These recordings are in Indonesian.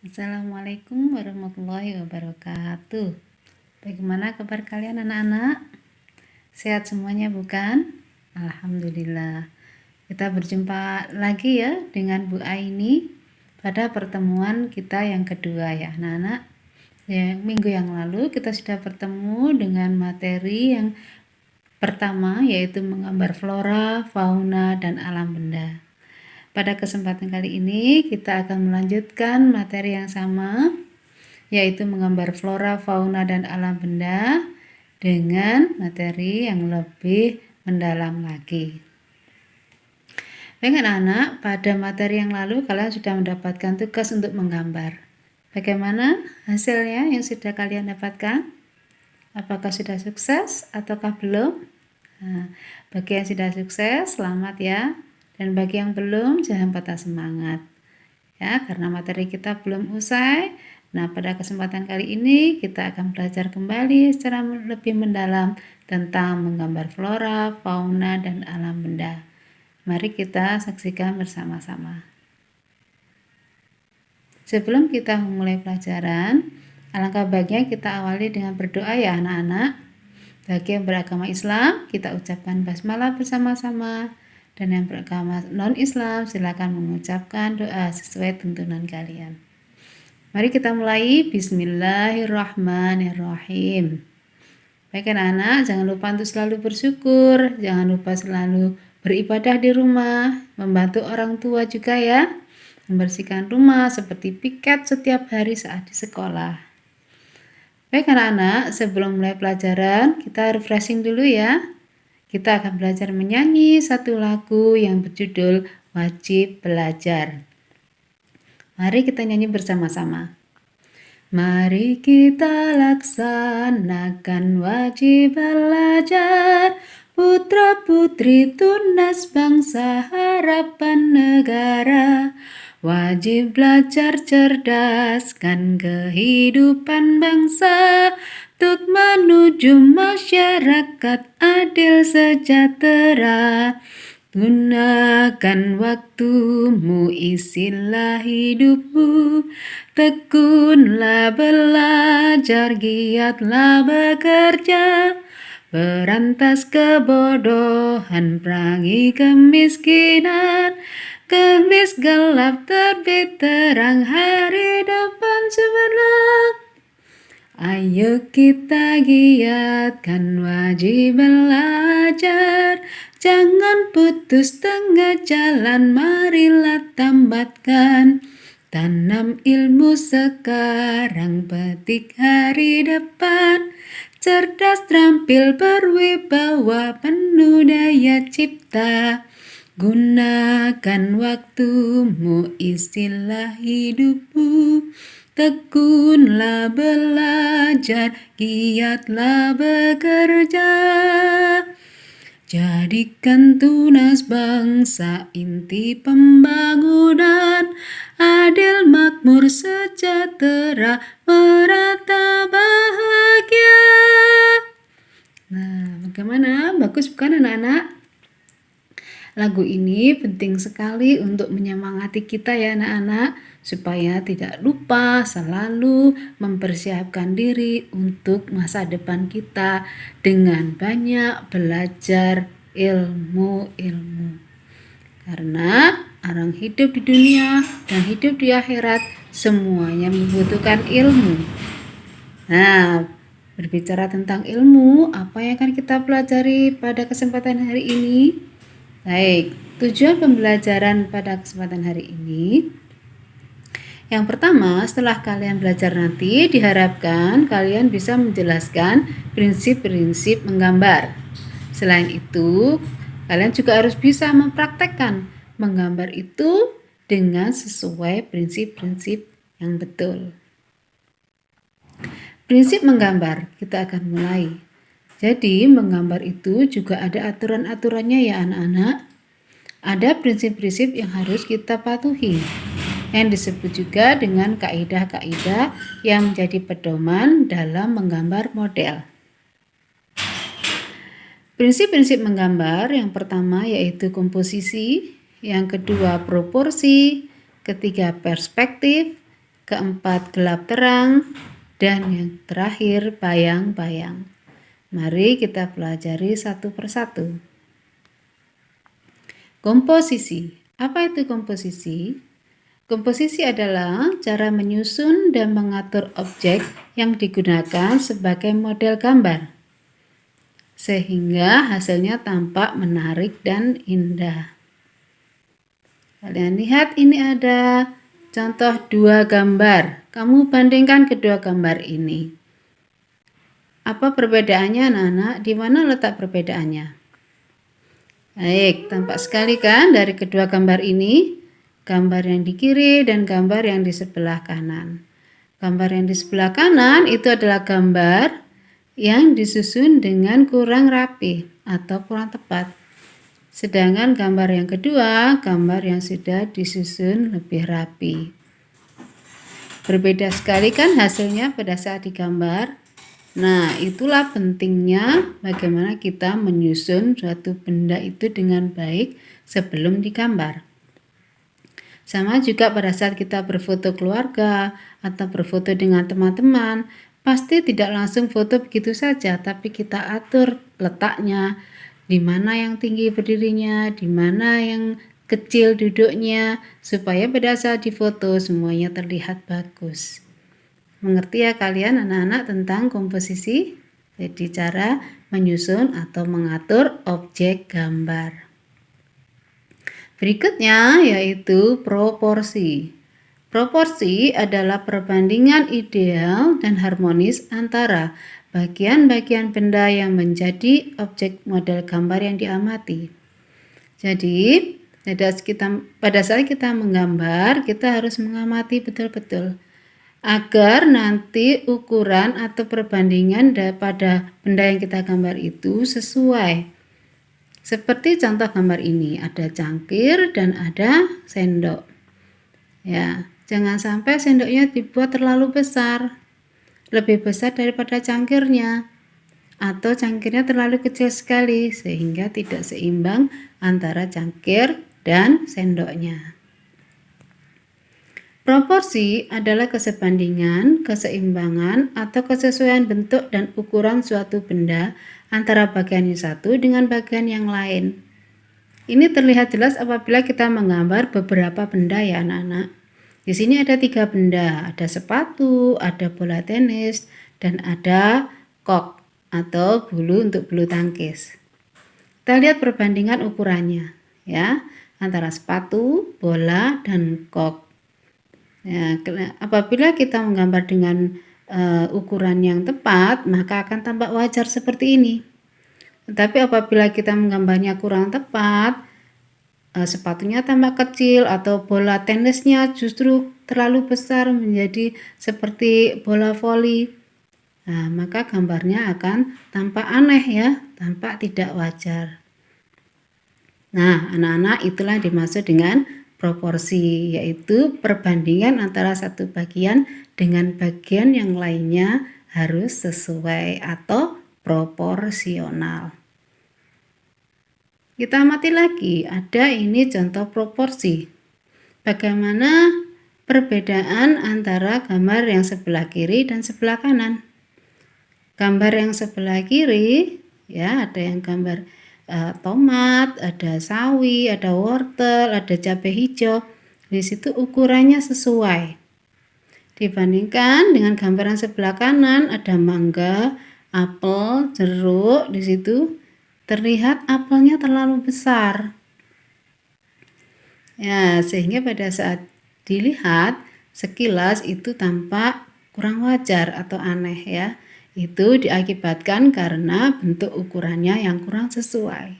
Assalamualaikum warahmatullahi wabarakatuh. Bagaimana kabar kalian anak-anak? Sehat semuanya bukan? Alhamdulillah. Kita berjumpa lagi ya dengan Bu Aini pada pertemuan kita yang kedua ya anak-anak. Ya, minggu yang lalu kita sudah bertemu dengan materi yang pertama yaitu menggambar flora, fauna, dan alam benda. Pada kesempatan kali ini kita akan melanjutkan materi yang sama yaitu menggambar flora, fauna, dan alam benda dengan materi yang lebih mendalam lagi. Baik anak-anak, pada materi yang lalu kalian sudah mendapatkan tugas untuk menggambar. Bagaimana hasilnya yang sudah kalian dapatkan? Apakah sudah sukses ataukah belum? Nah, bagi yang sudah sukses, selamat ya. Dan bagi yang belum, jangan patah semangat. Ya, karena materi kita belum usai. Nah, pada kesempatan kali ini kita akan belajar kembali secara lebih mendalam tentang menggambar flora, fauna, dan alam benda. Mari kita saksikan bersama-sama. Sebelum kita memulai pelajaran, alangkah baiknya kita awali dengan berdoa ya anak-anak. Bagi yang beragama Islam, kita ucapkan basmalah bersama-sama. Dan yang beragama non-Islam, silakan mengucapkan doa sesuai tuntunan kalian. Mari kita mulai. Bismillahirrahmanirrahim. Baik anak-anak, jangan lupa untuk selalu bersyukur. Jangan lupa selalu beribadah di rumah. Membantu orang tua juga ya. Membersihkan rumah seperti piket setiap hari saat di sekolah. Baik anak-anak, sebelum mulai pelajaran, kita refreshing dulu ya. Kita akan belajar menyanyi satu lagu yang berjudul Wajib Belajar. Mari kita nyanyi bersama-sama. Mari kita laksanakan wajib belajar, putra-putri tunas bangsa harapan negara. Wajib belajar cerdaskan kehidupan bangsa, untuk menuju masyarakat adil sejahtera. Gunakan waktumu, isilah hidupmu, tekunlah belajar, giatlah bekerja. Berantas kebodohan, perangi kemiskinan, kemis gelap terbit terang, hari depan cemerlang. Ayo kita giatkan wajib belajar, jangan putus tengah jalan, marilah tambatkan. Tanam ilmu sekarang, petik hari depan, cerdas terampil berwibawa, penuh daya cipta. Gunakan waktumu, isilah hidupmu, tekunlah belajar, giatlah bekerja. Jadikan tunas bangsa inti pembangunan, adil, makmur, sejahtera, merata, bahagia. Nah, bagaimana? Bagus bukan anak-anak? Lagu ini penting sekali untuk menyemangati kita ya anak-anak, supaya tidak lupa selalu mempersiapkan diri untuk masa depan kita dengan banyak belajar ilmu-ilmu. Karena orang hidup di dunia dan hidup di akhirat semuanya membutuhkan ilmu. Nah, berbicara tentang ilmu, apa yang akan kita pelajari pada kesempatan hari ini? Baik, tujuan pembelajaran pada kesempatan hari ini. Yang pertama, setelah kalian belajar nanti, diharapkan kalian bisa menjelaskan prinsip-prinsip menggambar. Selain itu, kalian juga harus bisa mempraktekkan menggambar itu dengan sesuai prinsip-prinsip yang betul. Prinsip menggambar, kita akan mulai. Jadi, menggambar itu juga ada aturan-aturannya ya anak-anak. Ada prinsip-prinsip yang harus kita patuhi, yang disebut juga dengan kaidah-kaidah yang menjadi pedoman dalam menggambar model. Prinsip-prinsip menggambar yang pertama yaitu komposisi, yang kedua proporsi, ketiga perspektif, keempat gelap terang, dan yang terakhir bayang-bayang. Mari kita pelajari satu persatu. Komposisi. Apa itu komposisi? Komposisi adalah cara menyusun dan mengatur objek yang digunakan sebagai model gambar, sehingga hasilnya tampak menarik dan indah. Kalian lihat ini ada contoh dua gambar. Kamu bandingkan kedua gambar ini. Apa perbedaannya anak-anak? Di mana letak perbedaannya? Baik, tampak sekali kan dari kedua gambar ini? Gambar yang di kiri dan gambar yang di sebelah kanan. Gambar yang di sebelah kanan itu adalah gambar yang disusun dengan kurang rapi atau kurang tepat. Sedangkan gambar yang kedua, gambar yang sudah disusun lebih rapi. Berbeda sekali kan hasilnya pada saat digambar. Nah, itulah pentingnya bagaimana kita menyusun suatu benda itu dengan baik sebelum digambar. Sama juga pada saat kita berfoto keluarga atau berfoto dengan teman-teman, pasti tidak langsung foto begitu saja, tapi kita atur letaknya, di mana yang tinggi berdirinya, di mana yang kecil duduknya, supaya pada saat difoto semuanya terlihat bagus. Mengerti ya kalian anak-anak tentang komposisi? Jadi cara menyusun atau mengatur objek gambar. Berikutnya yaitu proporsi. Proporsi adalah perbandingan ideal dan harmonis antara bagian-bagian benda yang menjadi objek model gambar yang diamati. Jadi, pada saat kita menggambar, kita harus mengamati betul-betul agar nanti ukuran atau perbandingan pada benda yang kita gambar itu sesuai. Seperti contoh gambar ini, ada cangkir dan ada sendok. Ya, jangan sampai sendoknya dibuat terlalu besar, lebih besar daripada cangkirnya, atau cangkirnya terlalu kecil sekali sehingga tidak seimbang antara cangkir dan sendoknya. Proporsi adalah kesebandingan, keseimbangan, atau kesesuaian bentuk dan ukuran suatu benda antara bagian yang satu dengan bagian yang lain. Ini terlihat jelas apabila kita menggambar beberapa benda ya anak-anak. Di sini ada 3 benda, ada sepatu, ada bola tenis, dan ada kok atau bulu untuk bulu tangkis. Kita lihat perbandingan ukurannya ya, antara sepatu, bola, dan kok. Ya, apabila kita menggambar dengan ukuran yang tepat, maka akan tampak wajar seperti ini. Tetapi apabila kita menggambarnya kurang tepat, sepatunya tampak kecil atau bola tenisnya justru terlalu besar menjadi seperti bola voli. Nah, maka gambarnya akan tampak aneh ya, tampak tidak wajar. Nah, anak-anak itulah dimaksud dengan proporsi, yaitu perbandingan antara satu bagian dengan bagian yang lainnya harus sesuai atau proporsional. Kita amati lagi, ada ini contoh proporsi. Bagaimana perbedaan antara gambar yang sebelah kiri dan sebelah kanan. Gambar yang sebelah kiri, ya ada yang gambar tomat, ada sawi, ada wortel, ada cabai hijau. Di situ ukurannya sesuai. Dibandingkan dengan gambaran sebelah kanan ada mangga, apel, jeruk. Di situ terlihat apelnya terlalu besar. Ya, sehingga pada saat dilihat sekilas itu tampak kurang wajar atau aneh ya. Itu diakibatkan karena bentuk ukurannya yang kurang sesuai.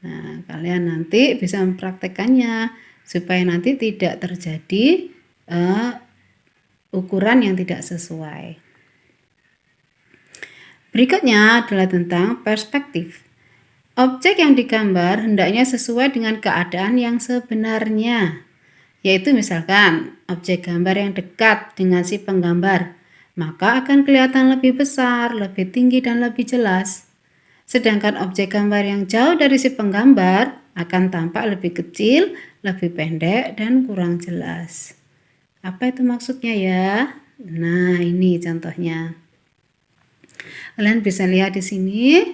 Nah, kalian nanti bisa mempraktekannya supaya nanti tidak terjadi ukuran yang tidak sesuai. Berikutnya adalah tentang perspektif. Objek yang digambar hendaknya sesuai dengan keadaan yang sebenarnya. Yaitu misalkan objek gambar yang dekat dengan si penggambar, maka akan kelihatan lebih besar, lebih tinggi, dan lebih jelas. Sedangkan objek gambar yang jauh dari si penggambar akan tampak lebih kecil, lebih pendek, dan kurang jelas. Apa itu maksudnya ya? Nah, ini contohnya. Kalian bisa lihat di sini.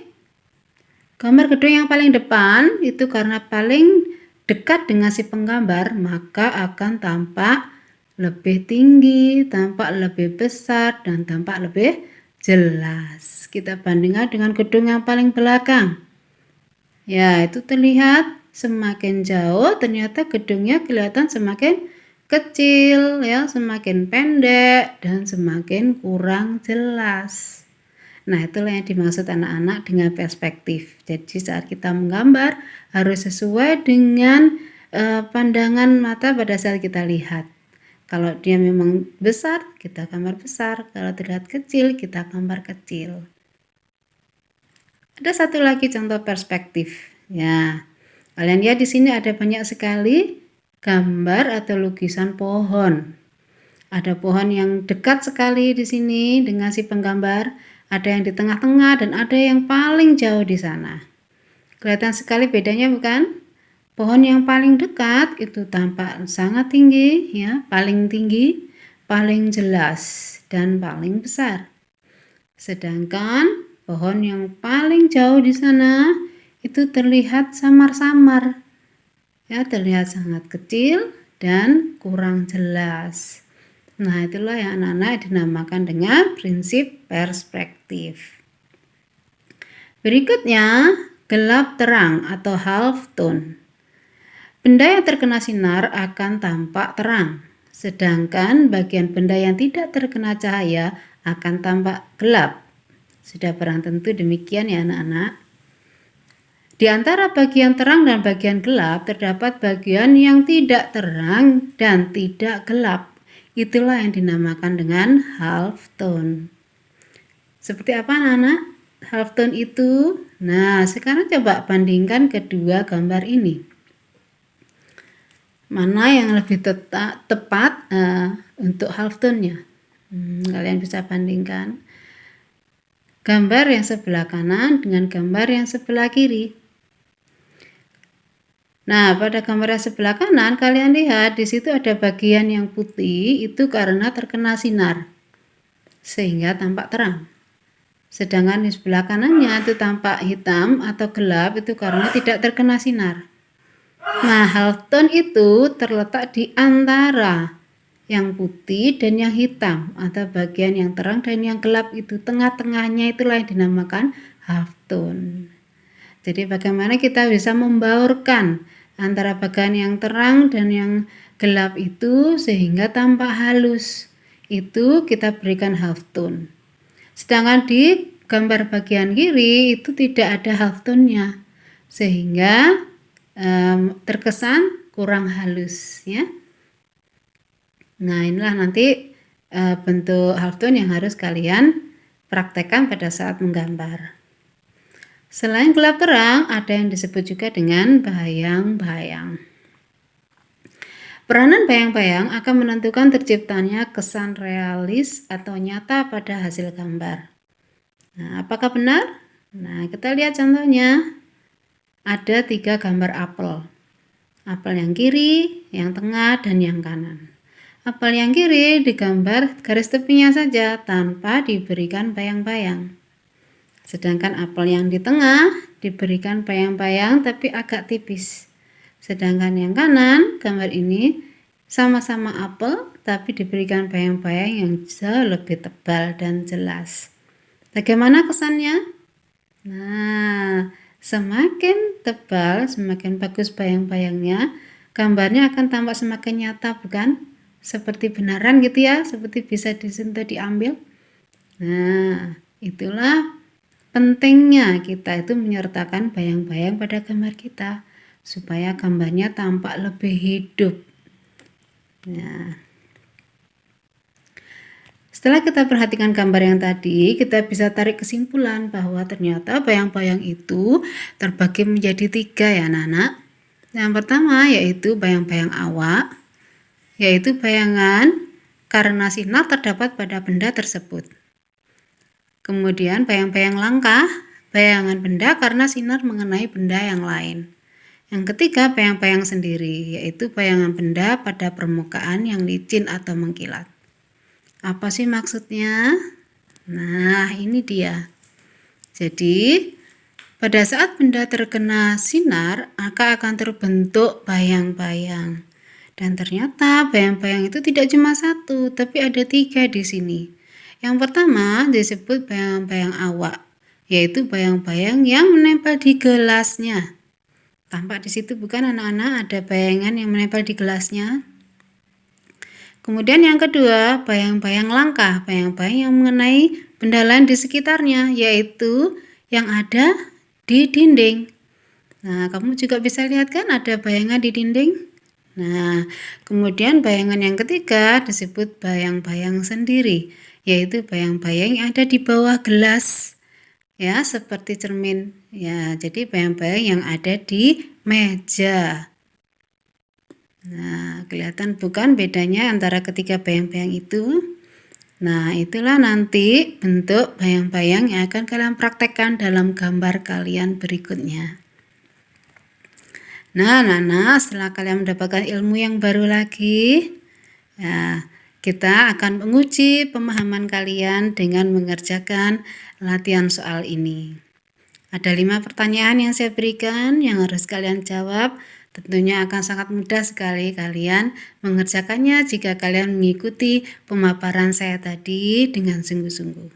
Gambar gedung yang paling depan itu karena paling dekat dengan si penggambar, maka akan tampak lebih tinggi, tampak lebih besar, dan tampak lebih jelas. Kita bandingkan dengan gedung yang paling belakang. Ya, itu terlihat semakin jauh, ternyata gedungnya kelihatan semakin kecil, ya, semakin pendek, dan semakin kurang jelas. Nah, itulah yang dimaksud anak-anak dengan perspektif. Jadi saat kita menggambar harus sesuai dengan pandangan mata pada saat kita lihat. Kalau dia memang besar, kita gambar besar. Kalau terlihat kecil, kita gambar kecil. Ada satu lagi contoh perspektif. Ya, kalian lihat di sini ada banyak sekali gambar atau lukisan pohon. Ada pohon yang dekat sekali di sini dengan si penggambar, ada yang di tengah-tengah, dan ada yang paling jauh di sana. Kelihatan sekali bedanya bukan? Pohon yang paling dekat itu tampak sangat tinggi, ya, paling tinggi, paling jelas, dan paling besar. Sedangkan pohon yang paling jauh di sana itu terlihat samar-samar, ya, terlihat sangat kecil dan kurang jelas. Nah, itulah yang anak-anak dinamakan dengan prinsip perspektif. Berikutnya, gelap terang atau half tone. Benda yang terkena sinar akan tampak terang, sedangkan bagian benda yang tidak terkena cahaya akan tampak gelap. Sudah barang tentu demikian ya anak-anak. Di antara bagian terang dan bagian gelap terdapat bagian yang tidak terang dan tidak gelap. Itulah yang dinamakan dengan half tone. Seperti apa anak-anak? Half tone itu? Nah, sekarang coba bandingkan kedua gambar ini. Mana yang lebih tepat untuk half tone-nya? Kalian bisa bandingkan gambar yang sebelah kanan dengan gambar yang sebelah kiri. Nah, pada gambar yang sebelah kanan kalian lihat di situ ada bagian yang putih, itu karena terkena sinar sehingga tampak terang. Sedangkan di sebelah kanannya itu tampak hitam atau gelap, itu karena tidak terkena sinar. Nah, half tone itu terletak di antara yang putih dan yang hitam, atau bagian yang terang dan yang gelap itu, tengah-tengahnya itulah yang dinamakan half tone. Jadi bagaimana kita bisa membaurkan antara bagian yang terang dan yang gelap itu sehingga tampak halus. Itu kita berikan half tone. Sedangkan di gambar bagian kiri itu tidak ada half tone-nya, sehingga terkesan kurang halus, ya. Nah, inilah nanti bentuk half tone yang harus kalian praktekkan pada saat menggambar. Selain gelap terang, ada yang disebut juga dengan bayang-bayang. Peranan bayang-bayang akan menentukan terciptanya kesan realis atau nyata pada hasil gambar. Nah, apakah benar? Nah, kita lihat contohnya. Ada 3 gambar apel. Apel yang kiri, yang tengah, dan yang kanan. Apel yang kiri digambar garis tepinya saja tanpa diberikan bayang-bayang. Sedangkan apel yang di tengah diberikan bayang-bayang tapi agak tipis. Sedangkan yang kanan, gambar ini sama-sama apel tapi diberikan bayang-bayang yang jauh lebih tebal dan jelas. Bagaimana kesannya? Nah, semakin tebal, semakin bagus bayang-bayangnya, gambarnya akan tampak semakin nyata, bukan? Seperti benaran gitu ya, seperti bisa disentuh, diambil. Nah, itulah pentingnya kita itu menyertakan bayang-bayang pada gambar kita, supaya gambarnya tampak lebih hidup. Nah, setelah kita perhatikan gambar yang tadi, kita bisa tarik kesimpulan bahwa ternyata bayang-bayang itu terbagi menjadi 3 ya anak-anak. Yang pertama yaitu bayang-bayang awak, yaitu bayangan karena sinar terdapat pada benda tersebut. Kemudian bayang-bayang langkah, bayangan benda karena sinar mengenai benda yang lain. Yang ketiga, bayang-bayang sendiri, yaitu bayangan benda pada permukaan yang licin atau mengkilat. Apa sih maksudnya? Nah, ini dia. Jadi, pada saat benda terkena sinar, maka akan terbentuk bayang-bayang. Dan ternyata bayang-bayang itu tidak cuma satu, tapi ada 3 di sini. Yang pertama disebut bayang-bayang awak, yaitu bayang-bayang yang menempel di gelasnya. Tampak di situ bukan anak-anak, ada bayangan yang menempel di gelasnya. Kemudian yang kedua, bayang-bayang langkah, bayang-bayang yang mengenai benda lain di sekitarnya, yaitu yang ada di dinding. Nah, kamu juga bisa lihat kan ada bayangan di dinding. Nah, kemudian bayangan yang ketiga disebut bayang-bayang sendiri, yaitu bayang-bayang yang ada di bawah gelas. Ya, seperti cermin. Ya, jadi bayang-bayang yang ada di meja. Nah, kelihatan bukan bedanya antara ketiga bayang-bayang itu? Nah, itulah nanti bentuk bayang-bayang yang akan kalian praktekkan dalam gambar kalian berikutnya. Nah, setelah kalian mendapatkan ilmu yang baru lagi, ya, kita akan menguji pemahaman kalian dengan mengerjakan latihan soal ini. Ada 5 pertanyaan yang saya berikan yang harus kalian jawab. Tentunya akan sangat mudah sekali kalian mengerjakannya jika kalian mengikuti pemaparan saya tadi dengan sungguh-sungguh.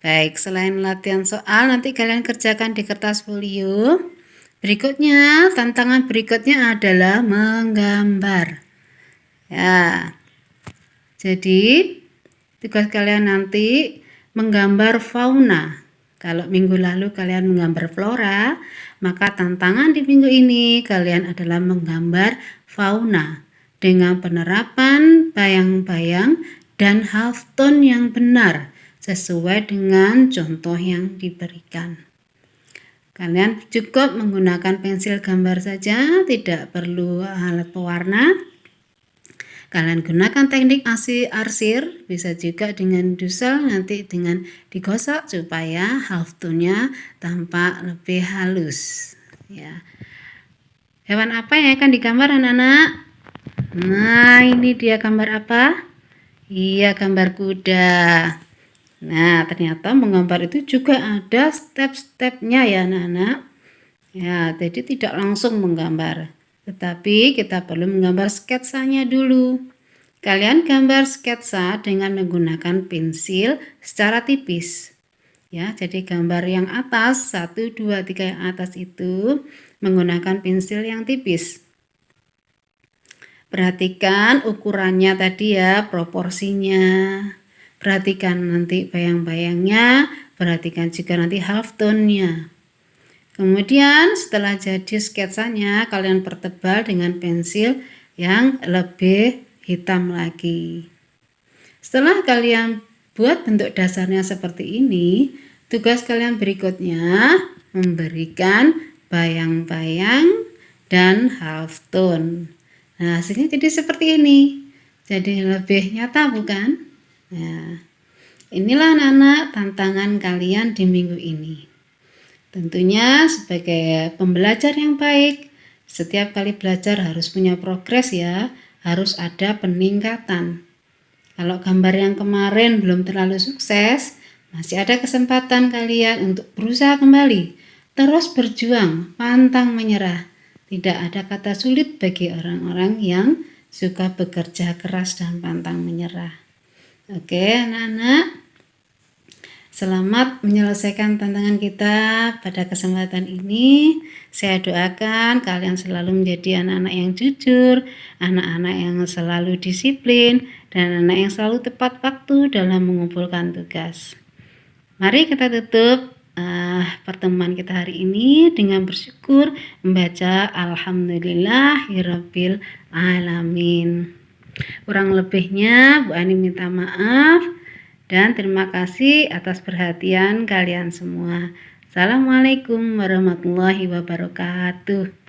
Baik, selain latihan soal, nanti kalian kerjakan di kertas folio. Berikutnya, tantangan berikutnya adalah menggambar. Ya, jadi tugas kalian nanti menggambar fauna. Kalau minggu lalu kalian menggambar flora, maka tantangan di minggu ini kalian adalah menggambar fauna dengan penerapan bayang-bayang dan half tone yang benar sesuai dengan contoh yang diberikan. Kalian cukup menggunakan pensil gambar saja, tidak perlu alat pewarna. Kalian gunakan teknik arsir, bisa juga dengan dusel, nanti dengan digosok supaya half tone-nya tampak lebih halus. Ya. Hewan apa yang akan digambar anak-anak? Nah, ini dia gambar apa? Iya, gambar kuda. Nah, ternyata menggambar itu juga ada step-stepnya ya anak-anak. Ya, jadi tidak langsung menggambar. Tetapi kita perlu menggambar sketsanya dulu. Kalian gambar sketsa dengan menggunakan pensil secara tipis. Ya, jadi gambar yang atas, 1, 2, 3 yang atas itu menggunakan pensil yang tipis. Perhatikan ukurannya tadi ya, proporsinya. Perhatikan nanti bayang-bayangnya, perhatikan juga nanti half tone-nya. Kemudian setelah jadi sketsanya, kalian pertebal dengan pensil yang lebih hitam lagi. Setelah kalian buat bentuk dasarnya seperti ini, tugas kalian berikutnya memberikan bayang-bayang dan half tone. Nah, hasilnya jadi seperti ini. Jadi lebih nyata bukan? Nah, inilah anak-anak tantangan kalian di minggu ini. Tentunya sebagai pembelajar yang baik, setiap kali belajar harus punya progres ya, harus ada peningkatan. Kalau gambar yang kemarin belum terlalu sukses, masih ada kesempatan kalian untuk berusaha kembali. Terus berjuang, pantang menyerah. Tidak ada kata sulit bagi orang-orang yang suka bekerja keras dan pantang menyerah. Oke, anak-anak. Selamat menyelesaikan tantangan kita pada kesempatan ini. Saya doakan kalian selalu menjadi anak-anak yang jujur, anak-anak yang selalu disiplin, dan anak yang selalu tepat waktu dalam mengumpulkan tugas. Mari kita tutup pertemuan kita hari ini dengan bersyukur membaca Alhamdulillahirabbil alamin. Kurang lebihnya Bu Ani minta maaf. Dan terima kasih atas perhatian kalian semua. Assalamualaikum warahmatullahi wabarakatuh.